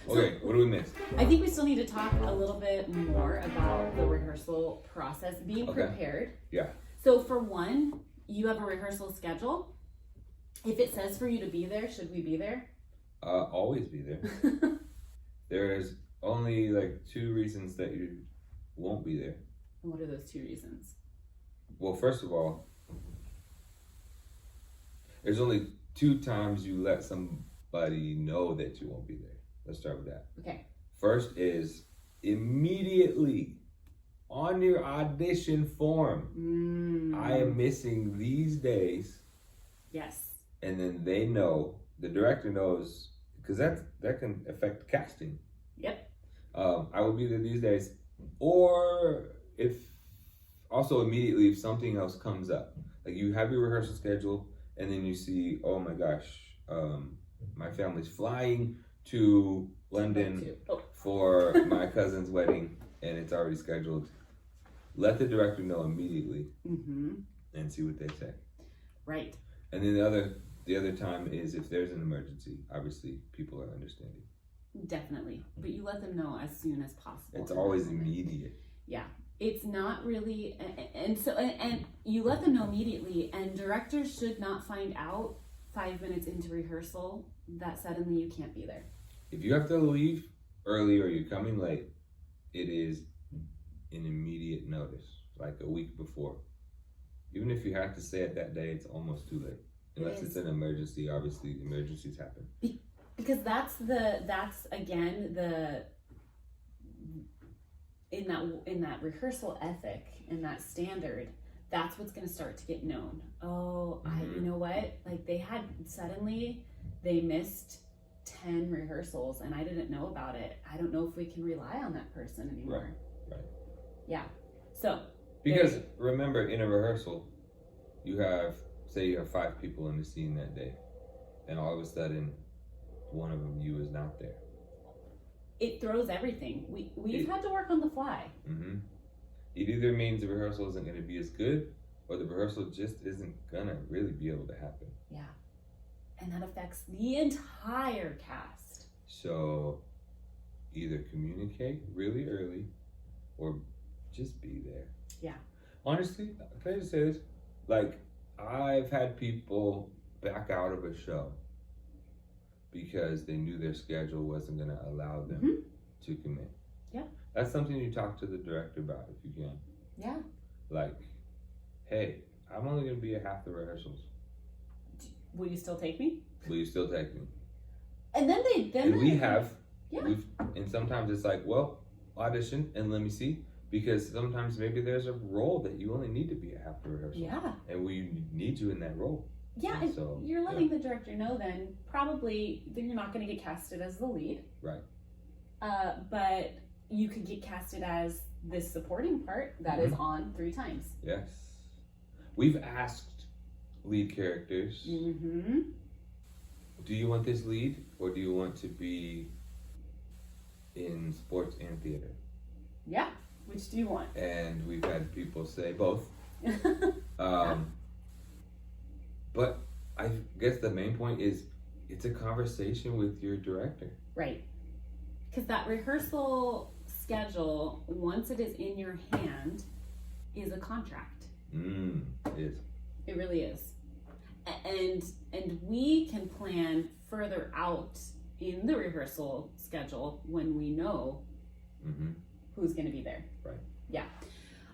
Okay, what do we miss? I think we still need to talk a little bit more about the rehearsal process, being prepared. Yeah. So for one, you have a rehearsal schedule. If it says for you to be there, should we be there? Always be there. There's only like 2 reasons that you won't be there. And what are those 2 reasons? Well, first of all, there's only 2 times you let somebody know that you won't be there. Let's start with that. Okay. First is immediately on your audition form. I am missing these days. Yes. And then they know, the director knows, because that can affect casting. Yep. I will be there these days. Or if, also immediately if something else comes up. Like you have your rehearsal schedule and then you see, oh my gosh, my family's flying to London for my cousin's wedding and it's already scheduled. Let the director know immediately and see what they say. Right. And then the other time is if there's an emergency. Obviously, people are understanding. Definitely. But you let them know as soon as possible. It's always immediate. Yeah. It's not really, and you let them know immediately, and directors should not find out 5 minutes into rehearsal that suddenly you can't be there. If you have to leave early or you're coming late, it is an immediate notice, like a week before. Even if you have to say it that day, it's almost too late. Unless it's an emergency, obviously emergencies happen. Because that's again in that rehearsal ethic, in that standard, that's what's going to start to get known. Oh, you know what? Like they missed 10 rehearsals and I didn't know about it. I don't know if we can rely on that person anymore. Right. Yeah. So. Because remember, in a rehearsal, you have 5 people in the scene that day, and all of a sudden, one of them, you, is not there. It throws everything. We've had to work on the fly. It either means the rehearsal isn't going to be as good, or the rehearsal just isn't going to really be able to happen. Yeah. And that affects the entire cast. So, either communicate really early, or just be there. Yeah. Honestly, can I just say this? Like, I've had people back out of a show because they knew their schedule wasn't going to allow them to commit. Yeah. That's something you talk to the director about if you can. Yeah. Like, hey, I'm only going to be at half the rehearsals. Will you still take me? Will you still take me? And then and sometimes it's like, well, audition and let me see. Because sometimes maybe there's a role that you only need to be at half the rehearsal. Yeah. And we need you in that role. Yeah, and so, you're letting the director know then you're not going to get casted as the lead. Right. But you could get casted as this supporting part that is on 3 times. Yes. We've asked lead characters, do you want this lead or do you want to be in sports and theater? Yeah. Which do you want? And we've had people say both. But I guess the main point is it's a conversation with your director. Right. Because that rehearsal schedule, once it is in your hand, is a contract. It is. It really is. And we can plan further out in the rehearsal schedule when we know who's going to be there. Right. Yeah.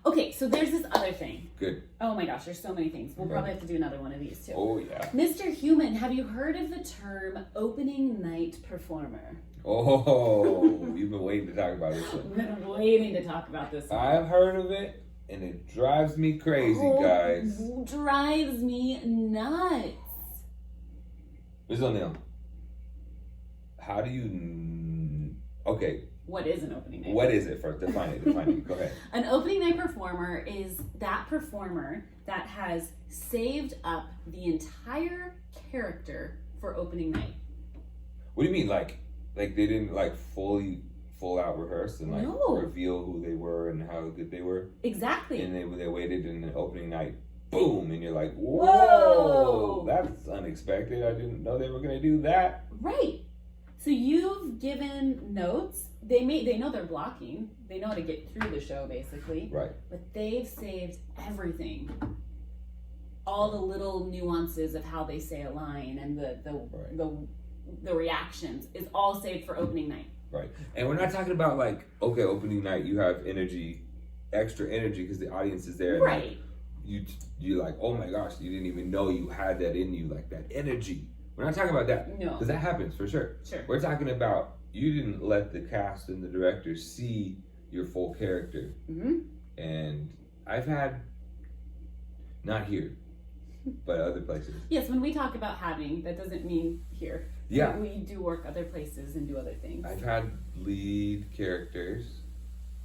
Okay, so there's this other thing. Good. Oh my gosh, there's so many things. We'll probably have to do another one of these too. Oh yeah. Mr. Human, have you heard of the term opening night performer? Oh, you've been waiting to talk about this one. I've been waiting to talk about this one. I've heard of it, and it drives me crazy, guys. Drives me nuts. Ms. O'Neill, how do you... Okay. What is an opening night? What is it first? Define it. Go ahead. An opening night performer is that performer that has saved up the entire character for opening night. What do you mean? Like they didn't full out rehearse and reveal who they were and how good they were? Exactly. And they waited in the opening night boom, and you're like, Whoa! That's unexpected. I didn't know they were gonna do that. Right. So you've given notes. They know they're blocking. They know how to get through the show, basically. Right. But they've saved everything. All the little nuances of how they say a line and the reactions is all saved for opening night. Right. And we're not talking about like, okay, opening night, you have energy, extra energy because the audience is there. And right. You're like, oh my gosh, you didn't even know you had that in you, like that energy. We're not talking about that. No. Because that happens for sure. Sure. We're talking about you didn't let the cast and the director see your full character. Mm-hmm. And I've had, not here, but other places. Yes, when we talk about having, that doesn't mean here. Yeah. We do work other places and do other things. I've had lead characters,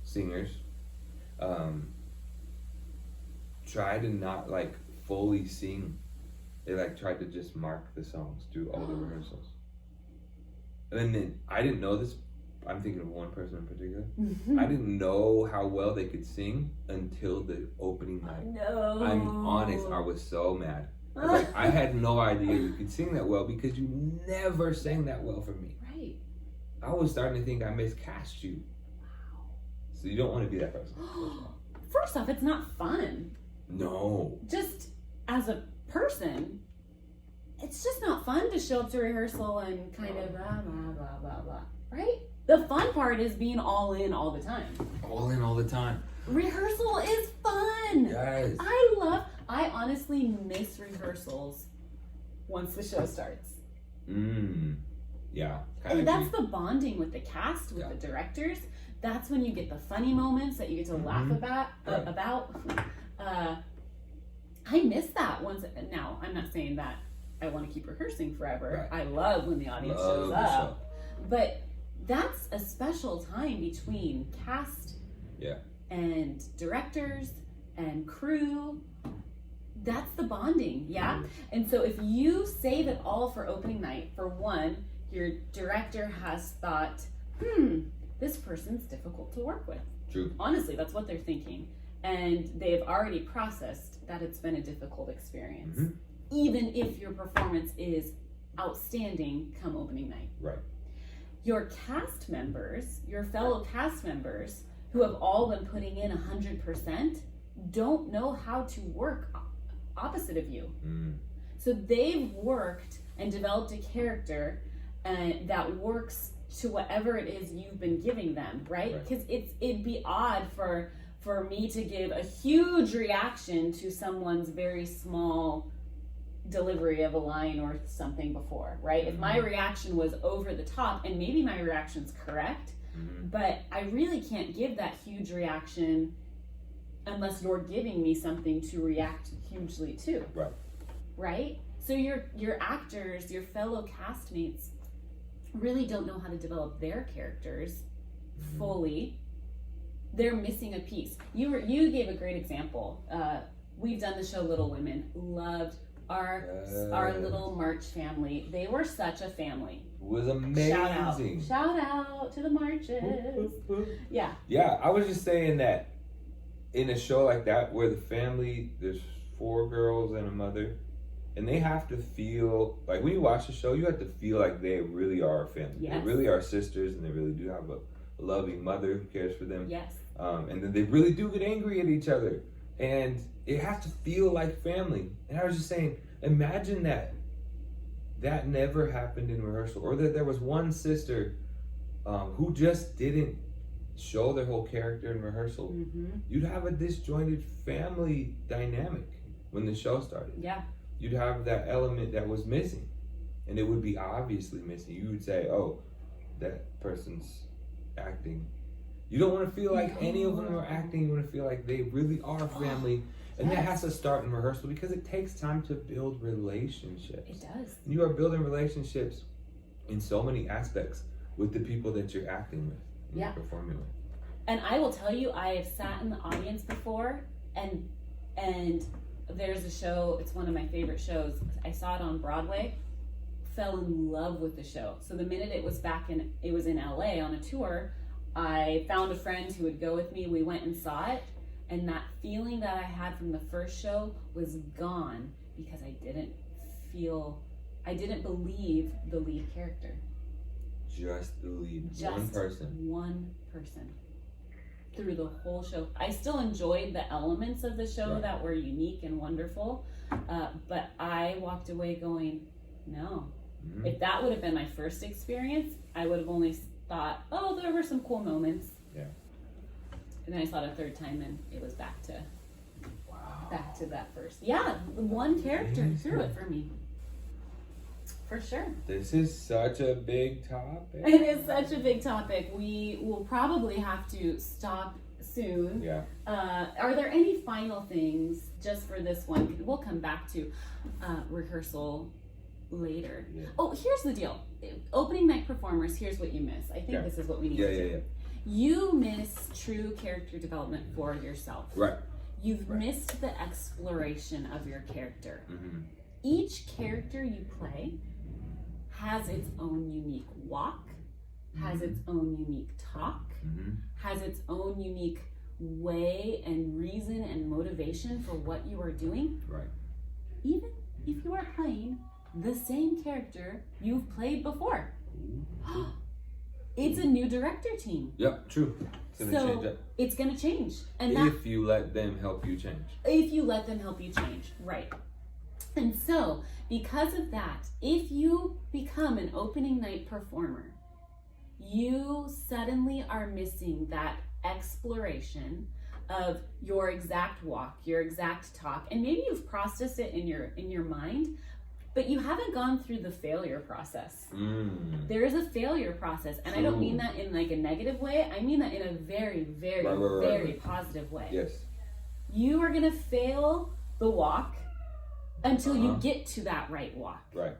singers, try to not like fully sing. They like tried to just mark the songs through all the rehearsals. And then I didn't know this. I'm thinking of one person in particular. Mm-hmm. I didn't know how well they could sing until the opening night. No. I'm honest, I was so mad. I was like, I had no idea you could sing that well because you never sang that well for me. Right. I was starting to think I miscast you. Wow. So you don't want to be that person. First off, it's not fun. No. Just as a person, it's just not fun to show up to rehearsal and kind of blah, blah, blah, blah, blah. Right? The fun part is being all in all the time. All in all the time. Rehearsal is fun. Yes. I honestly miss rehearsals once the show starts. Yeah. And that's the bonding with the cast, with the directors. That's when you get the funny moments that you get to laugh about. I miss that once. Now, I'm not saying that I want to keep rehearsing forever. Right. I love when the audience shows up. But that's a special time between cast and directors and crew. That's the bonding, yeah? And so if you save it all for opening night, for one, your director has thought, this person's difficult to work with. True. Honestly, that's what they're thinking. And they've already processed that it's been a difficult experience. Mm-hmm. Even if your performance is outstanding come opening night. Right. Your cast members, your fellow cast members, who have all been putting in 100%, don't know how to work opposite of you. So they've worked and developed a character that works to whatever it is you've been giving them, right? Because it'd be odd for me to give a huge reaction to someone's very small delivery of a line or something before, right? If my reaction was over the top, and maybe my reaction's correct, but I really can't give that huge reaction unless you're giving me something to react hugely to. Right? So your actors, your fellow castmates really don't know how to develop their characters fully. They're missing a piece. You gave a great example. We've done the show Little Women. Loved our little March family. They were such a family. It was amazing. Shout out to the Marches. Yeah. Yeah, I was just saying that in a show like that where the family, there's 4 girls and a mother, and they have to feel like when you watch the show, you have to feel like they really are a family. Yes. They really are sisters, and they really do have a loving mother who cares for them. Yes. And then they really do get angry at each other, and it has to feel like family. And I was just saying, imagine that never happened in rehearsal, or that there was one sister who just didn't show their whole character in rehearsal. You'd have a disjointed family dynamic when the show started. Yeah. You'd have that element that was missing, and it would be obviously missing. You would say, oh, that person's acting. You don't want to feel like any of them are acting. You want to feel like they really are family. And that has to start in rehearsal because it takes time to build relationships. It does. You are building relationships in so many aspects with the people that you're acting with, and you're performing with. And I will tell you, I have sat in the audience before, and there's a show, it's one of my favorite shows. I saw it on Broadway, fell in love with the show. So the minute it was in LA on a tour, I found a friend who would go with me. We went and saw it, And that feeling that I had from the first show was gone because I didn't believe the lead character. Just the lead. Just one person. Through the whole show. I still enjoyed the elements of the show that were unique and wonderful, but I walked away going, no. Mm-hmm. If that would have been my first experience, I would have only thought, oh, there were some cool moments. Yeah. And then I saw it a third time, and it was back to that first. Yeah, one character threw it for me. For sure. This is such a big topic. It is such a big topic. We will probably have to stop soon. Yeah. Are there any final things just for this one? We'll come back to rehearsal later. Yeah. Oh, here's the deal. Opening night performers, here's what you miss. I think this is what we need to do. Yeah. You miss true character development for yourself. Right. You've missed the exploration of your character. Mm-hmm. Each character you play has its own unique walk, has its own unique talk, has its own unique way and reason and motivation for what you are doing. Right. Even if you are playing the same character you've played before. It's a new director team. Yep, true. It's gonna change up. It's gonna change. And if you let them help you change. If you let them help you change, right. And so, because of that, if you become an opening night performer, you suddenly are missing that exploration of your exact walk, your exact talk, and maybe you've processed it in your mind, but you haven't gone through the failure process. There is a failure process, and I don't mean that in like a negative way. I mean that in a very, very, very positive way. Yes. You are gonna fail the walk until you get to that right walk. Right.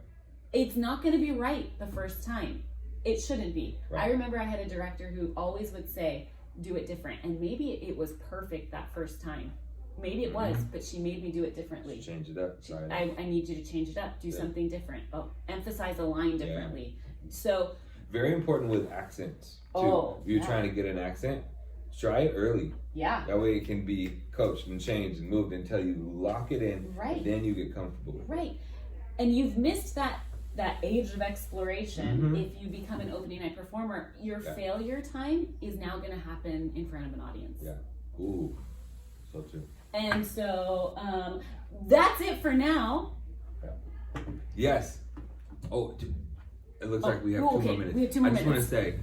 It's not gonna be right the first time. It shouldn't be. Right. I remember I had a director who always would say, do it different. And maybe it was perfect that first time. Maybe it was, but she made me do it differently. Change it up. I need you to change it up. Do something different. Oh, emphasize a line differently. So very important with accents too. If you're trying to get an accent, try it early. Yeah. That way it can be coached and changed and moved until you lock it in. Right. And then you get comfortable with it. Right. And you've missed that age of exploration. If you become an opening night performer, your failure time is now going to happen in front of an audience. Yeah. Ooh. So true. And so that's it for now. Yeah. Yes. Oh, it looks like we have 2 more minutes. We have 2 more minutes. I just want to say,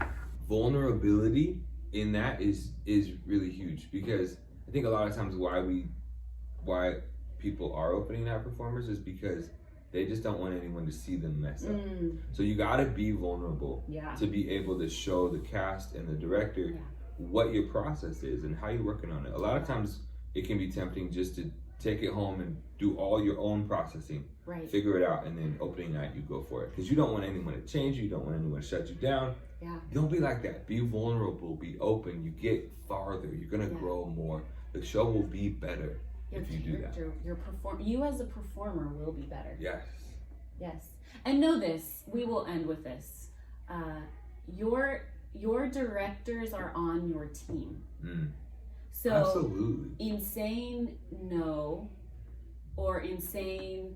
vulnerability in that is really huge, because I think a lot of times why people are opening night performers is because they just don't want anyone to see them mess up. So you got to be vulnerable to be able to show the cast and the director what your process is and how you're working on it. A lot of times it can be tempting just to take it home and do all your own processing, figure it out, and then opening night you go for it, because you don't want anyone to change you, don't want anyone to shut you down. Don't be like that. Be vulnerable, be open. You get farther, you're gonna grow more. The show will be better if you do that. You as a performer will be better. Yes. And know this, we will end with this. Your directors are on your team. So absolutely. In saying no, or in saying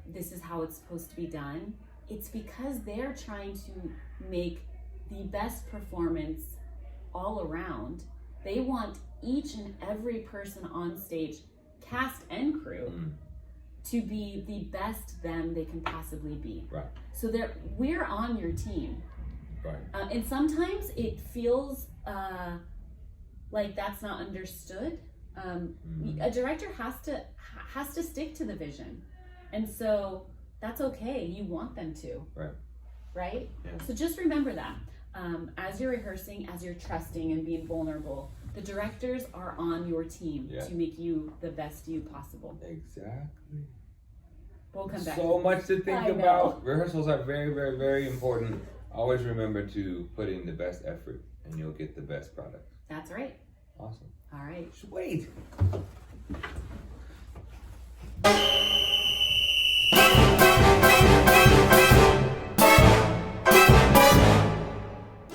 this is how it's supposed to be done, it's because they're trying to make the best performance all around. They want each and every person on stage, cast and crew, to be the best them they can possibly be. Right. So we're on your team. Right. And sometimes it feels like that's not understood. A director has to stick to the vision, and so that's okay. You want them to. Right. Yeah. So just remember that as you're rehearsing, as you're trusting and being vulnerable, the directors are on your team to make you the best you possible. Exactly. We'll come back. So much to think about. Rehearsals are very, very, very important. Always remember to put in the best effort, and you'll get the best product. That's right. Awesome. All right. Sweet.